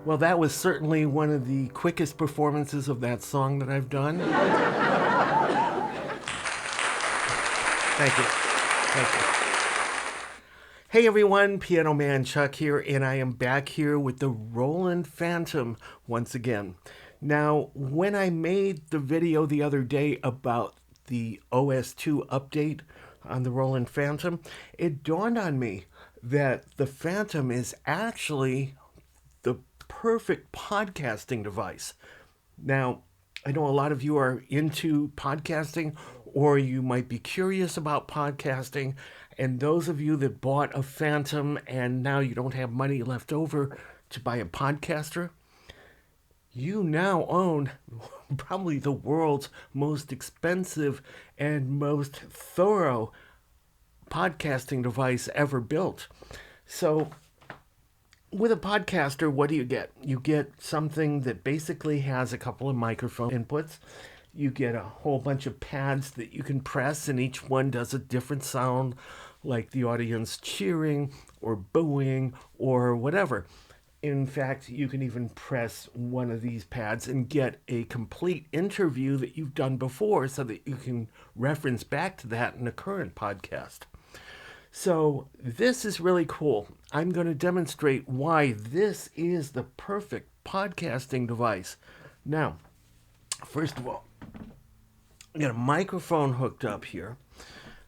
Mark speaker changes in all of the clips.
Speaker 1: Well, that was certainly one of the quickest performances of that song that I've done. Thank you. Thank you. Hey everyone, Piano Man Chuck here, and I am back here with the Roland Fantom once again. Now, when I made the video the other day about the OS2 update on the Roland Fantom, it dawned on me that the Fantom is actually the perfect podcasting device. Now, I know a lot of you are into podcasting, or you might be curious about podcasting. And those of you that bought a Fantom and now you don't have money left over to buy a podcaster, you now own probably the world's most expensive and most thorough podcasting device ever built. So, with a podcaster, what do you get? You get something that basically has a couple of microphone inputs. You get a whole bunch of pads that you can press, and each one does a different sound, like the audience cheering or booing or whatever. In fact, you can even press one of these pads and get a complete interview that you've done before so that you can reference back to that in a current podcast. So this is really cool. I'm going to demonstrate why this is the perfect podcasting device. Now, first of all, I got a microphone hooked up here.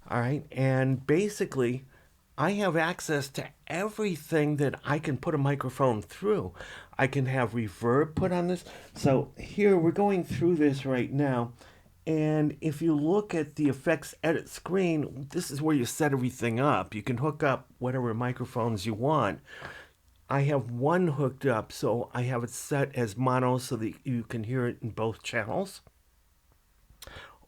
Speaker 1: All right. And basically, I have access to everything that I can put a microphone through. I can have reverb put on this. So here we're going through this right now. And if you look at the effects edit screen, this is where you set everything up. You can hook up whatever microphones you want. I have one hooked up, so I have it set as mono so that you can hear it in both channels.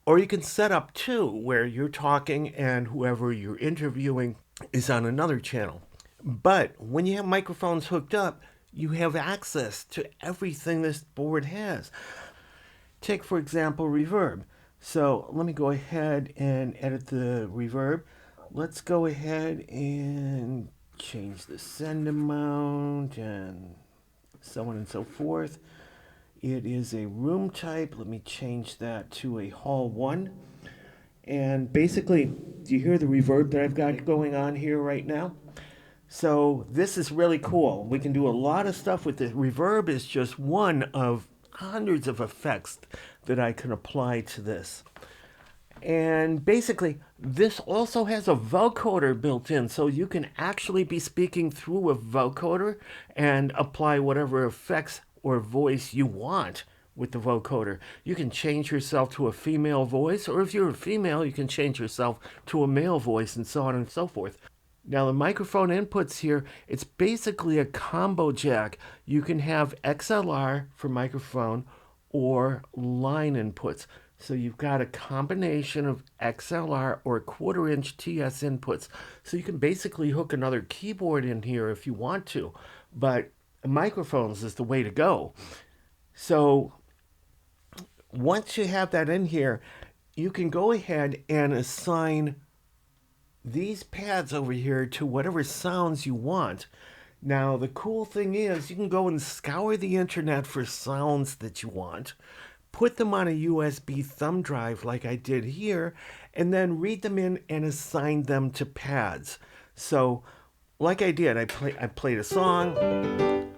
Speaker 1: Or you can set up two, where you're talking and whoever you're interviewing is on another channel. But when you have microphones hooked up, you have access to everything this board has. Take, for example, reverb. So let me go ahead and edit the reverb. Let's go ahead and change the send amount and so on and so forth. It is a room type. Let me change that to a hall 1. And basically, do you hear the reverb that I've got going on here right now? So this is really cool. We can do a lot of stuff with it. Reverb is just one of hundreds of effects that I can apply to this. And basically, this also has a vocoder built in, so you can actually be speaking through a vocoder and apply whatever effects or voice you want with the vocoder. You can change yourself to a female voice, or if you're a female, you can change yourself to a male voice, and so on and so forth. Now the microphone inputs here, it's basically a combo jack. You can have XLR for microphone or line inputs. So you've got a combination of XLR or 1/4-inch TS inputs. So you can basically hook another keyboard in here if you want to, but microphones is the way to go. So once you have that in here, you can go ahead and assign these pads over here to whatever sounds you want. Now, the cool thing is you can go and scour the internet for sounds that you want, put them on a USB thumb drive like I did here, and then read them in and assign them to pads. So, like I did, I played a song,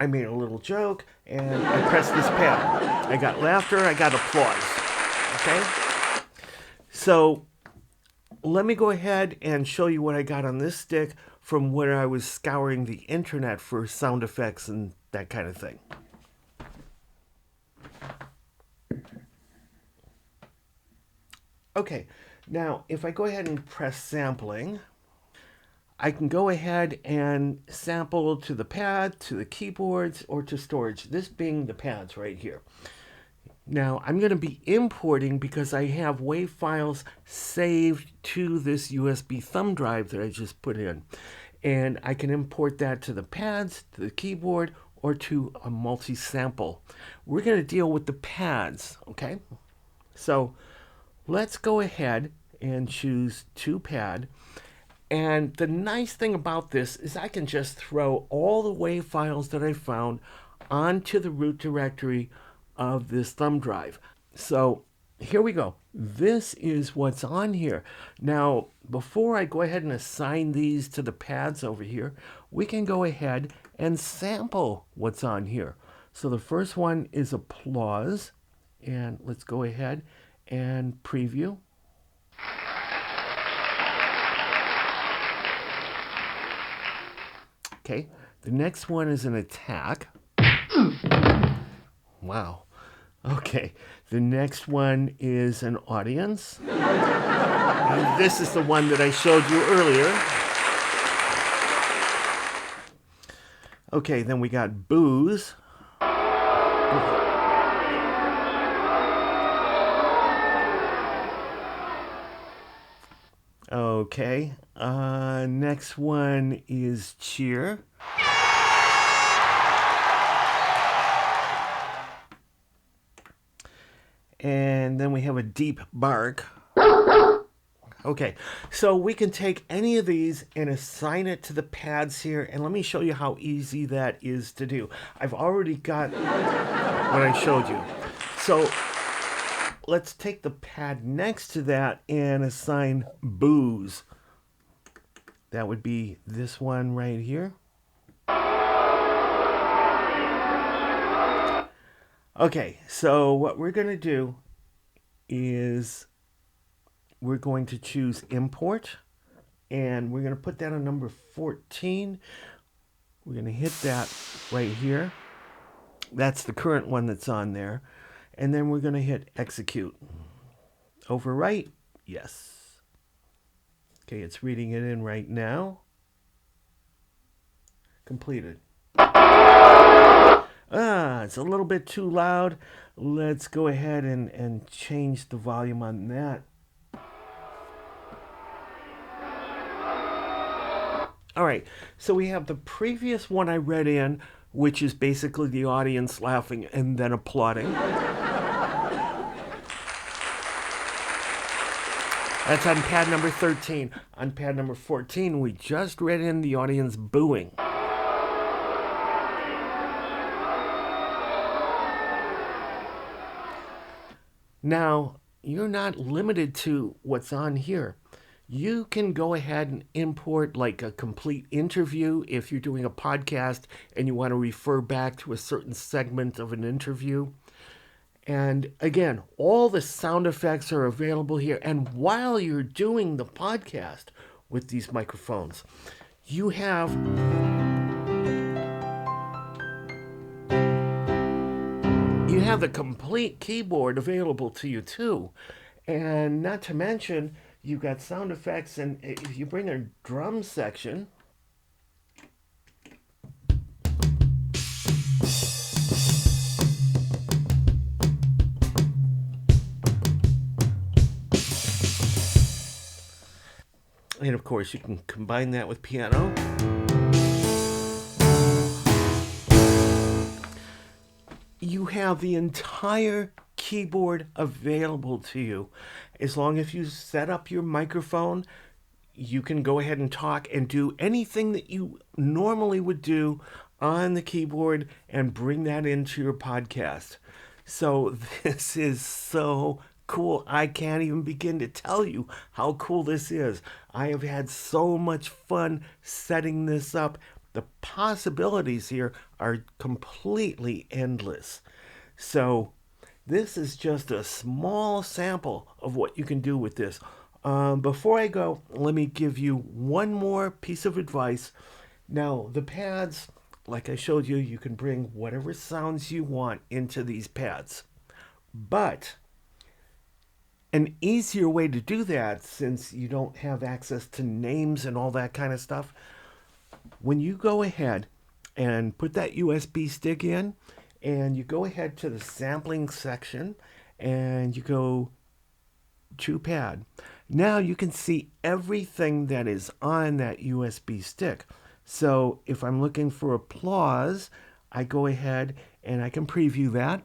Speaker 1: I made a little joke, and I pressed this pad. I got laughter, I got applause. Okay? So, let me go ahead and show you what I got on this stick from where I was scouring the internet for sound effects and that kind of thing. Okay, now if I go ahead and press sampling, I can go ahead and sample to the pad, to the keyboards, or to storage, this being the pads right here. Now, I'm going to be importing because I have WAV files saved to this USB thumb drive that I just put in. And I can import that to the pads, to the keyboard, or to a multi-sample. We're going to deal with the pads, okay? So let's go ahead and choose to pad. And the nice thing about this is I can just throw all the WAV files that I found onto the root directory of this thumb drive. So here we go. This is what's on here. Now, before I go ahead and assign these to the pads over here, we can go ahead and sample what's on here. So the first one is applause, and let's go ahead and preview. Okay, the next one is an attack. Wow. Okay, the next one is an audience. And this is the one that I showed you earlier. Okay, then we got booze. Okay, next one is cheer. And then we have a deep bark. Okay, so we can take any of these and assign it to the pads here, and let me show you how easy that is to do. I've already got what I showed you. So let's take the pad next to that and assign booze. That would be this one right here. Okay, so what we're going to do is we're going to choose import, and we're going to put that on number 14. We're going to hit that right here. That's the current one that's on there. And then we're going to hit execute. Overwrite, yes. Okay, it's reading it in right now. Completed. It's a little bit too loud. Let's go ahead and change the volume on that. All right, so we have the previous one I read in, which is basically the audience laughing and then applauding. That's on pad number 13. On pad number 14, we just read in the audience booing. Now, you're not limited to what's on here. You can go ahead and import like a complete interview if you're doing a podcast and you want to refer back to a certain segment of an interview. And again, all the sound effects are available here. And while you're doing the podcast with these microphones, you have the complete keyboard available to you too. And not to mention, you've got sound effects, and if you bring a drum section, and of course you can combine that with piano. You have the entire keyboard available to you. As long as you set up your microphone, you can go ahead and talk and do anything that you normally would do on the keyboard and bring that into your podcast. So this is so cool. I can't even begin to tell you how cool this is. I have had so much fun setting this up. The possibilities here are completely endless. So this is just a small sample of what you can do with this. Before I go, let me give you one more piece of advice. Now, the pads, like I showed you, you can bring whatever sounds you want into these pads. But an easier way to do that, since you don't have access to names and all that kind of stuff, when you go ahead and put that USB stick in, and you go ahead to the sampling section, and you go to pad, now you can see everything that is on that USB stick. So if I'm looking for applause, I go ahead and I can preview that.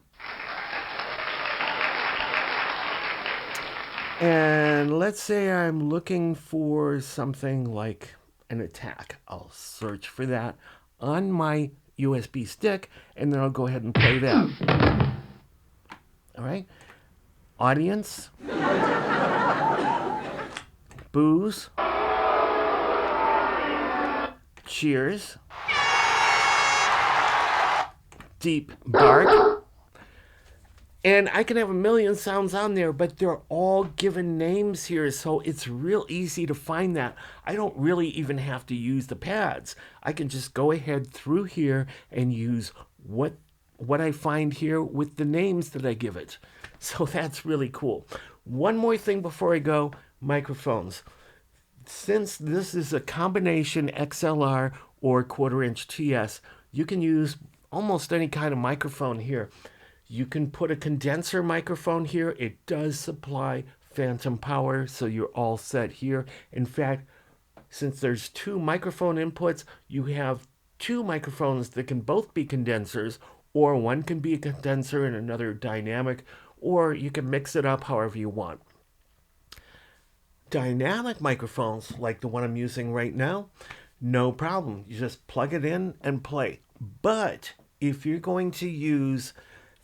Speaker 1: And let's say I'm looking for something like an attack. I'll search for that on my USB stick, and then I'll go ahead and play that. All right. Audience. Boos. Cheers. Deep bark. And I can have a million sounds on there, but they're all given names here, so it's real easy to find that. I don't really even have to use the pads. I can just go ahead through here and use what I find here with the names that I give it. So that's really cool. One more thing before I go, microphones. Since this is a combination XLR or 1/4-inch TS, you can use almost any kind of microphone here. You can put a condenser microphone here. It does supply phantom power, so you're all set here. In fact, since there's 2 microphone inputs, you have 2 microphones that can both be condensers, or one can be a condenser and another dynamic, or you can mix it up however you want. Dynamic microphones, like the one I'm using right now, no problem. You just plug it in and play. But if you're going to use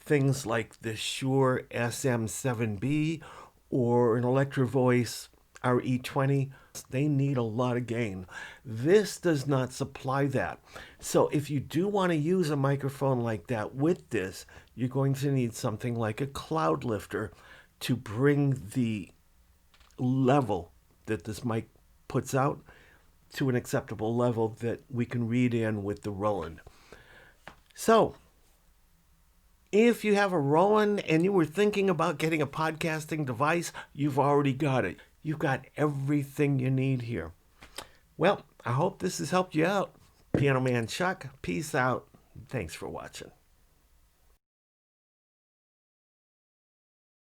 Speaker 1: things like the Shure SM7B or an Electro Voice RE20, they need a lot of gain. This does not supply that. So if you do want to use a microphone like that with this, you're going to need something like a cloud lifter to bring the level that this mic puts out to an acceptable level that we can read in with the Roland. So if you have a Roland and you were thinking about getting a podcasting device, you've already got it. You've got everything you need here. Well, I hope this has helped you out. Piano Man Chuck, peace out. Thanks for watching.